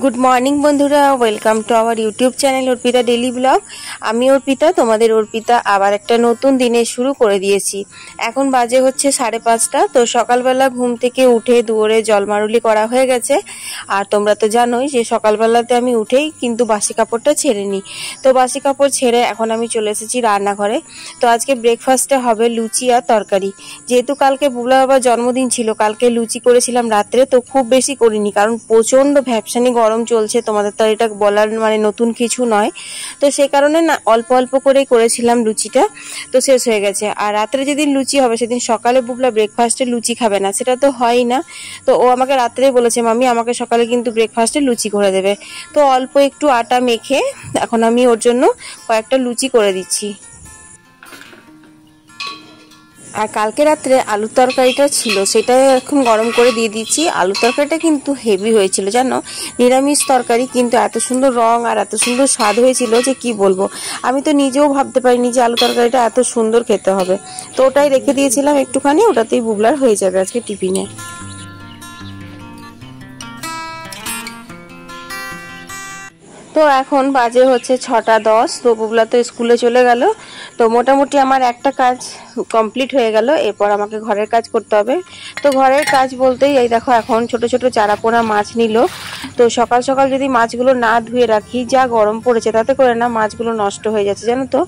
Good morning বন্ধুরা, welcome to our YouTube channel Arpita daily blog. আমি অর্পিতা, তোমাদের অর্পিতা আবার একটা নতুন দিনে শুরু করে দিয়েছি। এখন বাজে হচ্ছে 5:30। তো সকালবেলা ঘুম থেকে উঠে দুয়ারে জলমারুলি করা হয়ে গেছে। আর তোমরা তো জানোই যে সকালবেলাতে আমি উঠেই কিন্তু বাসি কাপড়টা ছেড়ে নিই। তো বাসি কাপড় ছেড়ে এখন আমি চলে এসেছি রান্নাঘরে। তো আজকে ব্রেকফাস্টে হবে লুচি আর তরকারি। যেহেতু কালকে বুবলা বাবার জন্মদিন ছিল, কালকে লুচি করেছিলাম রাত্রে, তো খুব বেশি করিনি কারণ প্রচন্ড ভ্যাপসানি গরম চলছে। তোমাদের তো এটা বলার মানে নতুন কিছু নয়। তো সেই কারণে না অল্প অল্প করেই করেছিলাম লুচিটা, তো শেষ হয়ে গেছে। আর রাত্রে যেদিন লুচি হবে সেদিন সকালে বুবলা ব্রেকফাস্টে লুচি খাবে না, সেটা তো হয়ই না। তো ও আমাকে রাত্রেই বলেছে, মামি আমাকে সকালে কিন্তু ব্রেকফাস্টে লুচি করে দেবে। তো অল্প একটু আটা মেখে এখন আমি ওর জন্য কয়েকটা লুচি করে দিচ্ছি। আর কালকে রাত্রে আলুর তরকারিটা ছিল, সেটা এখন গরম করে দিয়ে দিচ্ছি। আলুর তরকারিটা কিন্তু হেভি হয়েছিল জানো, নিরামিষ তরকারি কিন্তু এত সুন্দর রং আর এত সুন্দর স্বাদ হয়েছিল যে কি বলবো। আমি তো নিজেও ভাবতে পারিনি যে আলু তরকারিটা এত সুন্দর খেতে হবে। তো ওটাই রেখে দিয়েছিলাম একটুখানি, ওটাতেই বুবলার হয়ে যাবে আজকে টিফিনে। তো এখন বাজে হচ্ছে 6:10। তো বুবলা তো স্কুলে চলে গেল। তো মোটামুটি আমার একটা কাজ কমপ্লিট হয়ে গেল। এরপর আমাকে ঘরের কাজ করতে হবে। তো ঘরের কাজ বলতেই এই দেখো এখন ছোট ছোট চারা পোনা মাছ নিল। তো সকাল সকাল যদি মাছগুলো না ধুয়ে রাখি, যা গরম পড়েছে তাতে করে না মাছগুলো নষ্ট হয়ে যাচ্ছে জানো তো।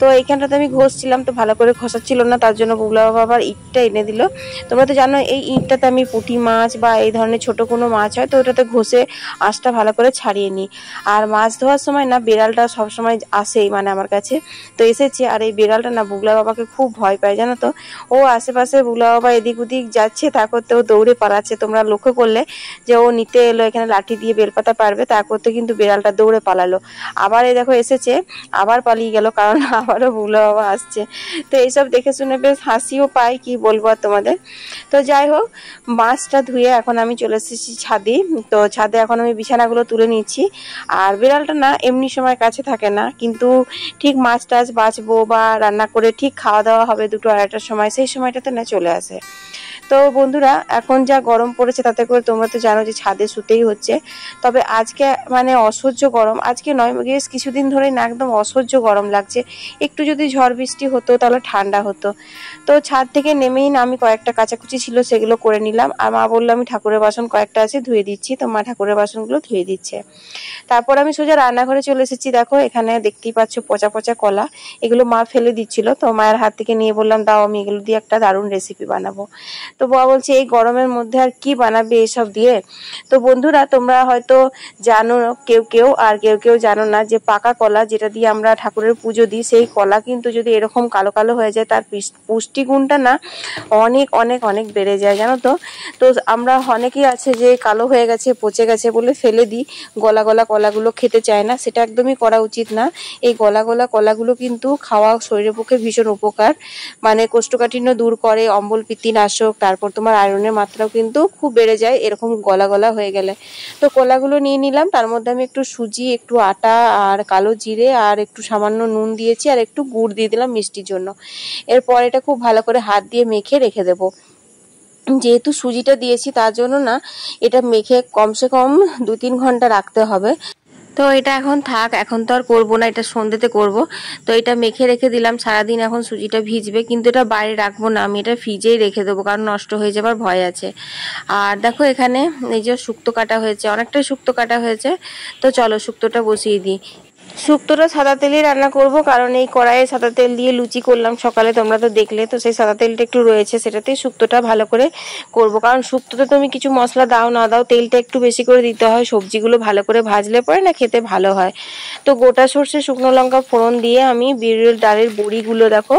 তো এইখানটাতে আমি ঘষছিলাম, তো ভালো করে ঘষাচ্ছিল না, তার জন্য বুবলা বাবা আবার ইটটা এনে দিল। তোমরা তো জানো এই ইটটাতে আমি পুঁটি মাছ বা এই ধরনের ছোট কোনো মাছ হয় তো ওটাতে ঘষে আঁশটা ভালো করে ছাড়িয়ে নিই। আর মাছ ধোয়ার সময় না বিড়ালটা সবসময় আসেই মানে আমার কাছে, তো এসেছে। আর এই বিড়ালটা না বুবলা বাবাকে খুব ভয় পায় জানো তো। ও আশেপাশে বুবলা বাবা এদিক ওদিক যাচ্ছে, তা করতে ও দৌড়ে পালাচ্ছে। তোমরা লক্ষ্য করলে যে ও নিতে এলো এখানে লাঠি দিয়ে বেলপাতা পারবে, তা করতে কিন্তু বিড়ালটা দৌড়ে পালালো। আবার এই দেখো এসেছে, আবার পালিয়ে গেল, কারণ আবারও বুবলা বাবা আসছে। তো এইসব দেখে শুনে বেশ হাসিও পাই, কি বলবো আর তোমাদের। তো যাই হোক, মাছটা ধুয়ে এখন আমি চলে এসেছি ছাদে। তো ছাদে এখন আমি বিছানাগুলো তুলে নিচ্ছি। আর বিড়ালটা না এমনি সময় কাছে থাকে না, কিন্তু ঠিক মাছ টাছ বাছবো বা রান্না করে ঠিক খাওয়া দাওয়া হবে 2-2:30টার সময়, সেই সময়টাতে না চলে আসে। তো বন্ধুরা এখন যা গরম পড়েছে তাতে করে তোমরা তো জানো যে ছাদে শুতেই হচ্ছে। তবে আজকে মানে অসহ্য গরম, আজকে নয় বেশ কিছুদিন ধরেই না একদম অসহ্য গরম লাগছে। একটু যদি ঝড় বৃষ্টি হতো তাহলে ঠান্ডা হতো। তো ছাদ থেকে নেমেই না আমি কয়েকটা কাচাকুচি ছিল সেগুলো করে নিলাম। আর মা বললো আমি ঠাকুরের বাসন কয়েকটা আছে ধুয়ে দিচ্ছি, তো মা ঠাকুরের বাসনগুলো ধুয়ে দিচ্ছে। তারপর আমি সোজা রান্নাঘরে চলে এসেছি। দেখো এখানে দেখতেই পাচ্ছ পচা পচা কলা, এগুলো মা ফেলে দিচ্ছিল, তো মায়ের হাত থেকে নিয়ে বললাম দাও আমি এগুলো দিয়ে একটা দারুণ রেসিপি বানাবো। তো বাবা বলছে এই গরমের মধ্যে আর কি বানাবে এসব দিয়ে। তো বন্ধুরা তোমরা হয়তো জানো কেউ কেউ, আর কেউ কেউ জানো না যে পাকা কলা যেটা দিয়ে আমরা ঠাকুরের পুজো দিই, সেই কলা কিন্তু যদি এরকম কালো কালো হয়ে যায় তার পুষ্টিগুণটা না অনেক অনেক অনেক বেড়ে যায় জানো তো। তো আমরা অনেকেই আছে যে কালো হয়ে গেছে পচে গেছে বলে ফেলে দিই, গলা গলা কলাগুলো খেতে চায় না, সেটা একদমই করা উচিত না। এই গলা গলা কলাগুলো কিন্তু খাওয়া শরীরের পক্ষে ভীষণ উপকার, মানে কোষ্ঠকাঠিন্য দূর করে, অম্বল পিত্তি নাশক, তারপর তোমার আয়রনের মাত্রাও কিন্তু খুব বেড়ে যায় এরকম গলা গলা হয়ে গেলে। তো কলাগুলো নিয়ে নিলাম, তার মধ্যে আমি একটু সুজি, একটু আটা আর কালো জিরে আর একটু সামান্য নুন দিয়েছি, আর একটু গুড় দিয়ে দিলাম মিষ্টির জন্য। এরপর এটা খুব ভালো করে হাত দিয়ে মেখে রেখে দেবো। যেহেতু সুজিটা দিয়েছি তার জন্য না এটা মেখে কমসে কম 2-3 ঘন্টা রাখতে হবে। তো এটা এখন থাক, এখন তো আর করবো না, এটা সন্ধ্যেতে করব। তো এটা মেখে রেখে দিলাম, সারাদিন এখন সুজিটা ভিজবে, কিন্তু এটা বাইরে রাখবো না, আমি এটা ফ্রিজেই রেখে দেবো কারণ নষ্ট হয়ে যাবার ভয় আছে। আর দেখো এখানে এই যে শুক্তো কাটা হয়েছে, অনেকটাই শুক্তো কাটা হয়েছে। তো চলো শুক্তোটা বসিয়ে দিই। শুক্তোটা সাদা তেলেই রান্না করব, কারণ এই কড়াইয়ে সাদা তেল দিয়ে লুচি করলাম সকালে, তোমরা তো দেখলে। তো সেই সাদা তেলটা একটু রয়েছে, সেটাতেই শুক্তোটা ভালো করে করব, কারণ শুক্তোতে তুমি কিছু মশলা দাও না দাও তেলটা একটু বেশি করে দিতে হয়, সবজিগুলো ভালো করে ভাজলে পরে না খেতে ভালো হয়। তো গোটা সর্ষে শুকনো লঙ্কা ফোড়ন দিয়ে আমি বিউলির ডালের বড়িগুলো দেখো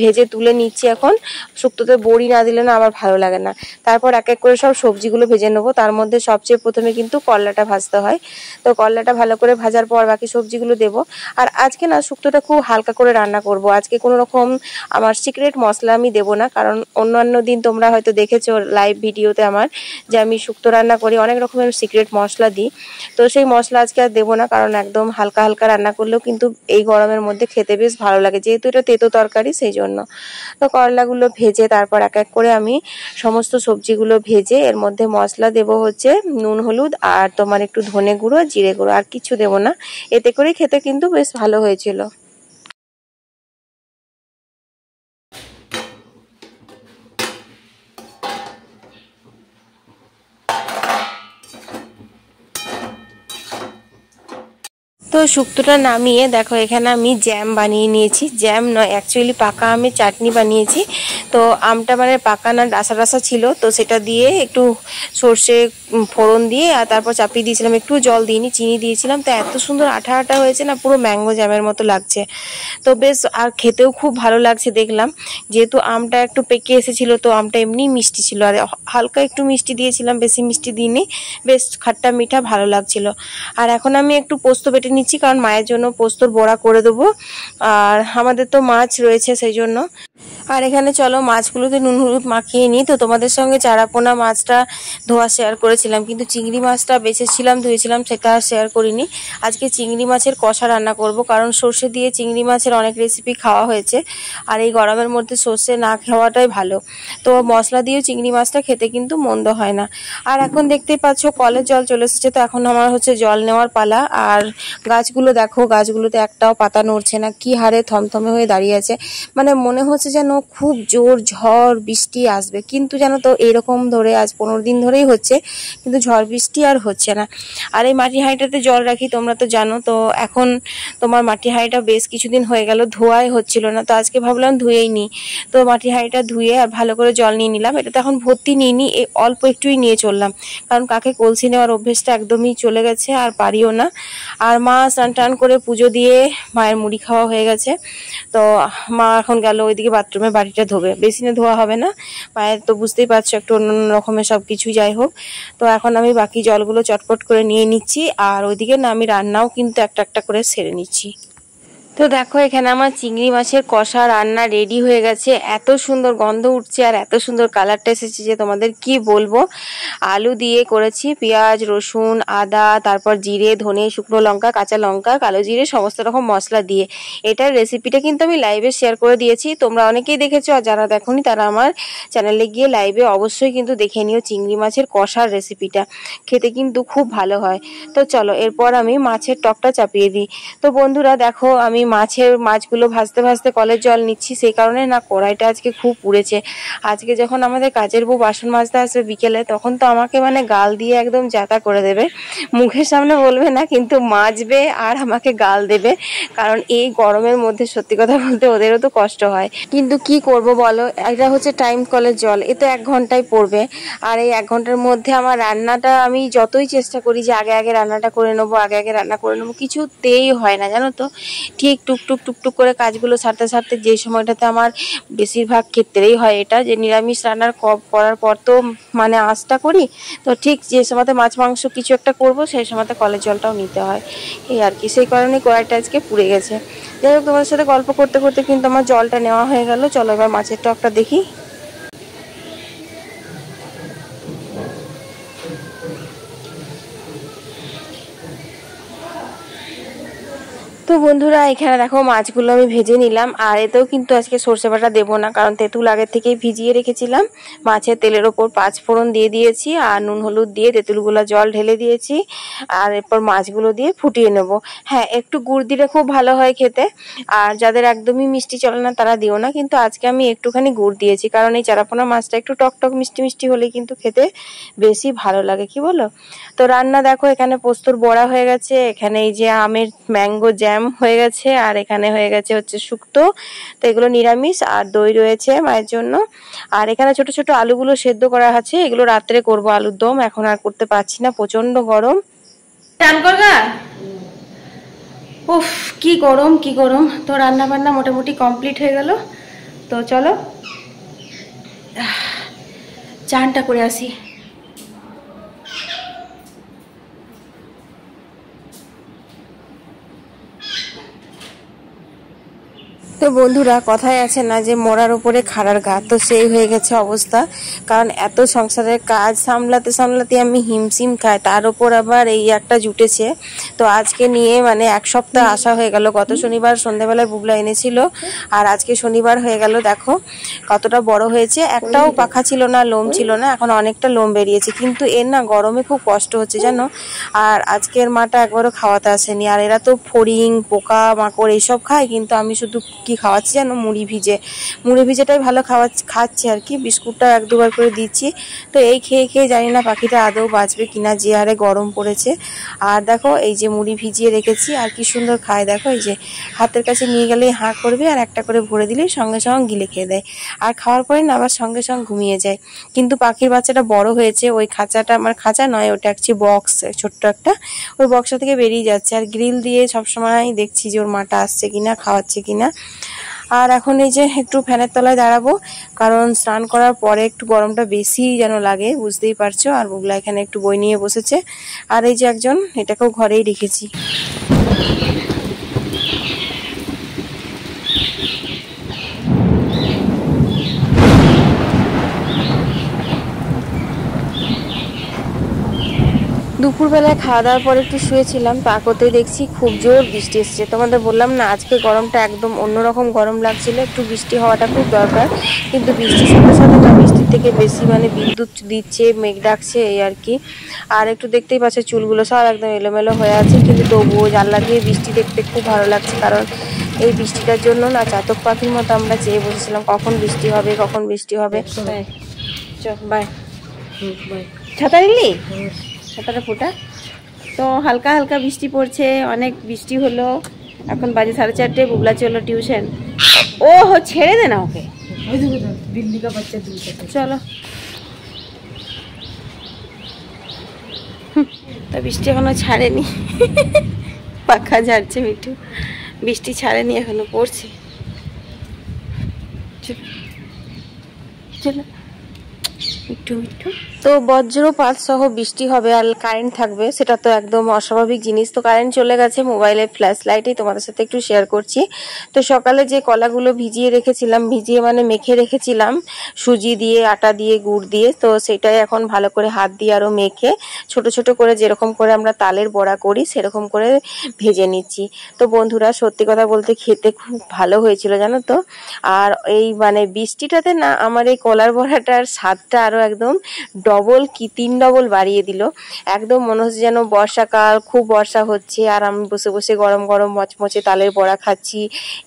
ভেজে তুলে নিচ্ছি। এখন শুক্তোতে বড়ি না দিলে না আবার ভালো লাগে না। তারপর এক এক করে সব সবজিগুলো ভেজে নেবো, তার মধ্যে সবচেয়ে প্রথমে কিন্তু করলাটা ভাজতে হয়। তো করলাটা ভালো করে ভাজার পর বাকি সবজিগুলো দেবো। আর আজকে না শুক্তোটা খুব হালকা করে রান্না করব, আজকে কোনো রকম আমার সিক্রেট মশলা আমি দেবো না, কারণ অন্যান্য দিন তোমরা হয়তো দেখেছো লাইভ ভিডিওতে আমার যে আমি শুক্তো রান্না করি অনেক রকমের সিক্রেট মশলা দিই। তো সেই মশলা আজকে আর দেবো না, কারণ একদম হালকা হালকা রান্না করলেও কিন্তু এই গরমের মধ্যে খেতে বেশ ভালো লাগে, যেহেতু এটা তেতো তরকারি সেই জন্য। জন্য। তো করলাগুলো ভেজে তারপর এক এক করে আমি সমস্ত সবজিগুলো ভেজে এর মধ্যে মশলা দেব হচ্ছে নুন হলুদ আর তোমার একটু ধনে গুঁড়ো জিরে গুঁড়ো, আর কিছু দেবো না। এতে করে খেতে কিন্তু বেশ ভালো হয়েছিল। তো শুক্তোটা নামিয়ে দেখো এখানে আমি জ্যাম বানিয়ে নিয়েছি। জ্যাম নয়, অ্যাকচুয়ালি পাকা আমের চাটনি বানিয়েছি। তো আমটা মানে পাকা না, রাসা রাসা ছিল, তো সেটা দিয়ে একটু সর্ষে ফোড়ন দিয়ে আর তারপর চাপিয়ে দিয়েছিলাম, একটু জল দিইনি, চিনি দিয়েছিলাম। তো এত সুন্দর আঠা আঠা হয়েছে না, পুরো ম্যাঙ্গো জ্যামের মতো লাগছে। তো বেশ, আর খেতেও খুব ভালো লাগছে দেখলাম। যেহেতু আমটা একটু পেকে এসেছিল, তো আমটা এমনি মিষ্টি ছিল, আর হালকা একটু মিষ্টি দিয়েছিলাম, বেশি মিষ্টি দিইনি। বেশ খাট্টা মিঠা ভালো লাগছিল। আর এখন আমি একটু পোস্ত বেটে নিচ্ছি, কারণ মায়ের জন্য পোস্তর বড়া করে দেবো। আর আমাদের তো মাছ রয়েছে সেই জন্য। আর এখানে চলো মাছগুলোতে নুন হলুদ মাখিয়ে নিই। তো তোমাদের সঙ্গে চারাপোনা মাছটা ধোয়া শেয়ার করেছিলাম, কিন্তু চিংড়ি মাছটা বেছেছিলাম ধুয়েছিলাম, সেটা আর শেয়ার করিনি। আজকে চিংড়ি মাছের কষা রান্না করব, কারণ সর্ষে দিয়ে চিংড়ি মাছের অনেক রেসিপি খাওয়া হয়েছে, আর এই গরমের মধ্যে সর্ষে না খাওয়াটাই ভালো। তো মশলা দিয়েও চিংড়ি মাছটা খেতে কিন্তু মন্দ হয় না। আর এখন দেখতেই পাচ্ছ কলের জল চলে এসেছে, তো এখন আমার হচ্ছে জল নেওয়ার পালা। আর গাছগুলো দেখো, গাছগুলোতে একটাও পাতা নড়ছে না, কি হারে থমথমে হয়ে দাঁড়িয়ে আছে। মানে মনে হচ্ছে যেন খুব জোর ঝড় বৃষ্টি আসবে, কিন্তু জানো তো এরকম ধরে আজ 15 দিন ধরেই হচ্ছে, কিন্তু ঝড় বৃষ্টি আর হচ্ছে না। আর এই মাটি হাঁড়িটাতে জল রাখি, তোমরা তো জানো। তো এখন তোমার মাটি হাঁড়িটা বেশ কিছুদিন হয়ে গেল ধোয়াই হচ্ছিল না, তো আজকে ভাবলাম ধুয়েই নিই। তো মাটি হাঁড়িটা ধুয়ে আর ভালো করে জল নিয়ে নিলাম। এটা তো এখন ভর্তি নিইনি, এই অল্প একটুই নিয়ে চললাম, কারণ কাকে কলসি নেওয়ার অভ্যেসটা একদমই চলে গেছে, আর পারিও না। আর মা স্নান টান করে পুজো দিয়ে মায়ের মুড়ি খাওয়া হয়ে গেছে। তো মা এখন গেল ওইদিকে বাথরুমে, বাড়িটা ধোবে, বেসিনে ধোয়া হবে না। মায়ের তো বুঝতেই পারছো একটু অন্য রকমের সব কিছু, যাই হোক। তো এখন আমি বাকি জলগুলো চটপট করে নিয়ে নিচ্ছি, আর ওইদিকে না আমি রান্নাও কিন্তু একটা একটা করে সেরে নিচ্ছি। তো দেখো এখানে আমার চিংড়ি মাছের কষা রান্না রেডি হয়ে গেছে। এত সুন্দর গন্ধ উঠছে আর এত সুন্দর কালারটা এসেছে যে তোমাদের কি বলবো। আলু দিয়ে করেছি, পেঁয়াজ রসুন আদা, তারপর জিরে ধনে শুকনো লঙ্কা কাঁচা লঙ্কা কালো জিরে সমস্ত রকম মশলা দিয়ে। এটার রেসিপিটা কিন্তু আমি লাইভে শেয়ার করে দিয়েছি, তোমরা অনেকেই দেখেছো, আর যারা দেখোনি তারা আমার চ্যানেলে গিয়ে লাইভে অবশ্যই কিন্তু দেখে নিও চিংড়ি মাছের কষার রেসিপিটা। খেতে কিন্তু খুব ভালো হয়। তো চলো এরপর আমি মাছের টকটা চাপিয়ে দিই। তো বন্ধুরা দেখো, আমি মাছগুলো ভাজতে ভাজতে কলের জল নিচ্ছি, সেই কারণে না কড়াইটা আজকে খুব পুড়েছে। আজকে যখন আমাদের কাজের বউ বাসন মাজতে আসবে বিকেলে, তখন তো আমাকে মানে গাল দিয়ে একদম যাতা করে দেবে। মুখের সামনে বলবে না, কিন্তু মাজবে আর আমাকে গাল দেবে, কারণ এই গরমের মধ্যে সত্যি কথা বলতে ওদেরও তো কষ্ট হয়। কিন্তু কি করব বলো, এটা হচ্ছে টাইম কলের জল, এ তো 1 ঘন্টায় পড়বে। আর এই 1 ঘন্টার মধ্যে আমার রান্নাটা, আমি যতই চেষ্টা করি যে আগে আগে রান্নাটা করে নেবো, আগে আগে রান্না করে নেবো, কিছুতেই হয় না জানো তো। ঠিক টুকটুক টুকটুক করে কাজগুলো সারতে সারতে যে সময়টাতে আমার বেশিরভাগ ক্ষেত্রেই হয় এটা, যে নিরামিষ রান্নার করার পর তো মানে আঁচটা করি, তো ঠিক যে সময়তে মাছ মাংস কিছু একটা করব সেই সময়তে কলের জলটাও নিতে হয়, এই আর কি। সেই কারণে কড়াইটা আজকে পুড়ে গেছে। যাই হোক, তোমাদের সাথে গল্প করতে করতে কিন্তু আমার জলটা নেওয়া হয়ে গেল। চলো এবার মাছের টকটা দেখি। তো বন্ধুরা এখানে দেখো মাছগুলো আমি ভেজে নিলাম, আর এতেও কিন্তু আজকে সর্ষে বাটা দেবো না, কারণ তেঁতুল আগের থেকেই ভিজিয়ে রেখেছিলাম। মাছের তেলের ওপর 5 ফোড়ন দিয়ে দিয়েছি, আর নুন হলুদ দিয়ে তেঁতুলগুলো জল ঢেলে দিয়েছি, আর এরপর মাছগুলো দিয়ে ফুটিয়ে নেব। হ্যাঁ, একটু গুড় দিলে খুব ভালো হয় খেতে, আর যাদের একদমই মিষ্টি চলে না তারা দিও না, কিন্তু আজকে আমি একটুখানি গুড় দিয়েছি, কারণ এই চারাপোনা মাছটা একটু টক টক মিষ্টি মিষ্টি হলে কিন্তু খেতে বেশি ভালো লাগে, কি বলো? তো রান্না দেখো, এখানে পোস্তর বড়া হয়ে গেছে, এখানে এই যে আমের ম্যাঙ্গো জ্যাম হয়ে গেছে, আর এখানে হয়ে গেছে হচ্ছে শুক্তো। তো এগুলো নিরামিষ, আর দই রয়েছে মায়ের জন্য। আর এখানে ছোট ছোট আলুগুলো সেদ্ধ করা আছে, এগুলো রাত্রে করব আলুর দম, এখন আর করতে পারছি না, প্রচন্ড গরম। চান করবা? উফ, কি গরম কি গরম। তো রান্না বান্না মোটামুটি কমপ্লিট হয়ে গেল। তো চলো চানটা করে আসি। তো তো বন্ধুরা, কথায় আছে না যে মরার উপরে খাড়ার গা, তো সেই হয়ে গেছে অবস্থা। কারণ এত সংসারের কাজ সামলাতে সামলাতে আমি হিমশিম খাই, তার উপর আবার এই একটা জুটেছে। তো আজকে নিয়ে মানে এক সপ্তাহ আসা হয়ে গেল। গত শনিবার সন্ধ্যাবেলায় বুবলা এনেছিল, আর আজকে শনিবার হয়ে গেল। দেখো কতটা বড় হয়েছে, একটাও পাখা ছিল না, লোম ছিল না, এখন অনেকটা লোম বেরিয়েছে। কিন্তু এর না গরমে খুব কষ্ট হচ্ছে জানো। আর আজকের মাটা একবারও খাওয়াতে আসেনি। আর এরা তো ফড়িং পোকা মাকড় এইসব খায়, কিন্তু আমি শুধু কি খাওয়াচ্ছি জানো, মুড়ি ভিজেটাই ভালো খাচ্ছে আর কি। বিস্কুটটা এক দুবার করে দিচ্ছি। তো এই খেয়ে খেয়ে জানি না পাখিটা আদৌ বাঁচবে কিনা, যে হারে গরম পড়েছে। আর দেখো এই যে মুড়ি ভিজিয়ে রেখেছি, আর কি সুন্দর খায় দেখো। এই যে হাতের কাছে নিয়ে গেলেই হাঁ করবে, আর একটা করে ভরে দিলেই সঙ্গে সঙ্গে গিলে খেয়ে দেয়। আর খাওয়ার পরে না আবার সঙ্গে সঙ্গে ঘুমিয়ে যায়। কিন্তু পাখির বাচ্চাটা বড় হয়েছে, ওই খাঁচাটা আমার খাঁচা নয়, ওটা একটি বক্স, ছোট্ট একটা, ওই বক্সটা থেকে বেরিয়ে যাচ্ছে। আর গ্রিল দিয়ে সবসময় দেখছি যে ওর মাটা আসছে কিনা, খাওয়াচ্ছে কিনা। আর এখন এই যে একটু ফ্যানের তলায় দাঁড়াবো, কারণ স্নান করার পরে একটু গরমটা বেশি যেন লাগে, বুঝতেই পারছো। আর বুগলা এখানে একটু বই নিয়ে বসেছে। আর এই যে একজন, এটাকেও ঘরেই রেখেছি। দুপুরবেলায় খাওয়া দাওয়ার পর একটু শুয়েছিলাম, তা করতেই দেখছি খুব জোর বৃষ্টি এসছে। তোমাদের বললাম না আজকে গরমটা একদম অন্যরকম গরম লাগছিল, একটু বৃষ্টি হওয়াটা খুব দরকার। কিন্তু বৃষ্টির সাথে সাথে না বৃষ্টির থেকে বেশি মানে বিদ্যুৎ দিচ্ছে, মেঘ ডাকছে, এই আর কি। আর একটু দেখতেই পাচ্ছে চুলগুলো সব একদম এলোমেলো হয়ে আছে, কিন্তু তবুও জানলা দিয়ে বৃষ্টি দেখতে খুব ভালো লাগছে। কারণ এই বৃষ্টিটার জন্য না চাতক পাখির মতো আমরা চেয়ে বসেছিলাম কখন বৃষ্টি হবে, কখন বৃষ্টি হবে। বাই। ছাতা নিলি? ছাতাটা ফোটা। তো হালকা হালকা বৃষ্টি পড়ছে, অনেক বৃষ্টি হলো। এখন বাজে 4:30, বুবলা চলো টিউশন। ও হো, ছেড়ে দে না ওকে, দিল্লি কা বাচ্চা। চলো। তা বৃষ্টি এখনো ছাড়েনি, পাখা ঝাড়ছে মিঠু, বৃষ্টি ছাড়েনি এখনো, পড়ছে। চলো একটু একটু। তো বজ্রপাত সহ বৃষ্টি হবে আর কারেন্ট থাকবে, সেটা তো একদম অস্বাভাবিক জিনিস। তো কারেন্ট চলে গেছে, মোবাইলের ফ্ল্যাশ লাইটেই তোমাদের সাথে একটু শেয়ার করছি। তো সকালে যে কলাগুলো ভিজিয়ে রেখেছিলাম, ভিজিয়ে মানে মেখে রেখেছিলাম সুজি দিয়ে, আটা দিয়ে, গুড় দিয়ে, তো সেটাই এখন ভালো করে হাত দিয়ে আরো মেখে ছোট ছোট করে যেরকম করে আমরা তালের বড়া করি সেরকম করে ভেজে নিচ্ছি। তো বন্ধুরা, সত্যি কথা বলতে খেতে খুব ভালো হয়েছিল জানো তো। আর এই মানে বৃষ্টিটাতে না আমার এই কলার বড়াটার স্বাদটা আরো একদম ডবল কি 3 ডবল বাড়িয়ে দিল। একদম মনে হচ্ছে যেন বর্ষাকাল, খুব বর্ষা হচ্ছে, আর আমি বসে বসে গরম গরম মচমচে তালের বড়া খাচ্ছি,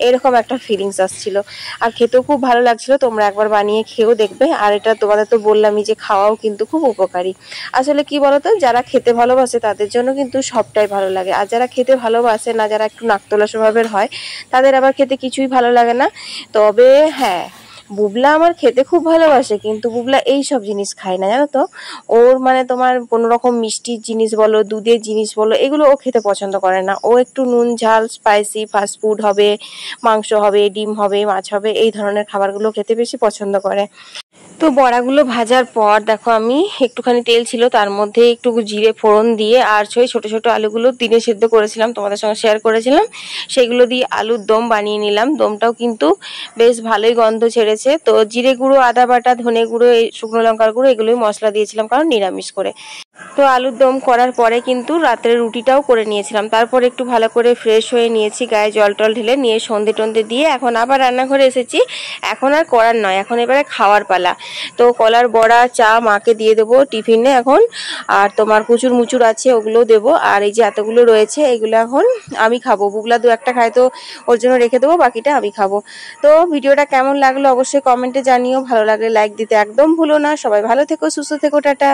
এরকম একটা ফিলিংস আসছিল। আর খেতেও খুব ভালো লাগছিল। তোমরা একবার বানিয়ে খেয়েও দেখবে। আর এটা তোমাদের তো বললামই যে খাওয়াও কিন্তু খুব উপকারী। আসলে কি বলতো, যারা খেতে ভালোবাসে তাদের জন্য কিন্তু সবটাই ভালো লাগে। আর যারা খেতে ভালোবাসে না, যারা একটু নাকতলা স্বভাবের হয়, তাদের আবার খেতে কিছুই ভালো লাগে না। তবে হ্যাঁ, বুবলা আমার খেতে খুব ভালোবাসে, কিন্তু বুবলা এই সব জিনিস খায় না জানো তো। ওর মানে তোমার কোনো রকম মিষ্টির জিনিস বলো, দুধের জিনিস বলো, এগুলো ও খেতে পছন্দ করে না। ও একটু নুন ঝাল স্পাইসি ফাস্টফুড হবে, মাংস হবে, ডিম হবে, মাছ হবে, এই ধরনের খাবারগুলো খেতে বেশি পছন্দ করে। তো বড়াগুলো ভাজার পর দেখো আমি একটুখানি তেল ছিল, তার মধ্যে একটু জিরে ফোড়ন দিয়ে, আর ছোট ছোট আলুগুলো দিনে সেদ্ধ করেছিলাম, তোমাদের সঙ্গে শেয়ার করেছিলাম, সেগুলো দিয়ে আলুর দম বানিয়ে নিলাম। দমটাও কিন্তু বেশ ভালোই গন্ধ ছেড়েছে। তো জিরে গুঁড়ো, আদা বাটা, ধনে গুঁড়ো, শুকনো লঙ্কার গুঁড়ো, এগুলোই মশলা দিয়েছিলাম কারণ নিরামিষ করে। তো আলুর দম করার পরে কিন্তু রাত্রে রুটিটাও করে নিয়েছিলাম। তারপর একটু ভালো করে ফ্রেশ হয়ে নিয়েছি, গায়ে জল টল ঢেলে নিয়ে সন্ধে টন্ধে দিয়ে এখন আবার রান্নাঘরে এসেছি। এখন আর করার নয়, এখন এবারে খাওয়ার পালা। তো কলার বড়া, চা মাকে দিয়ে দেবো টিফিনে এখন। আর তোমার কুচুর মুচুর আছে, ওগুলোও দেবো। আর এই যে এতগুলো রয়েছে, এগুলো এখন আমি খাবো। বুগলা 2-1টা খায়, তো ওর জন্য রেখে দেবো, বাকিটা আমি খাবো। তো ভিডিওটা কেমন লাগলো অবশ্যই কমেন্টে জানিও। ভালো লাগলে লাইক দিতে একদম ভুলো না। সবাই ভালো থেকো, সুস্থ থেকো, টাটা।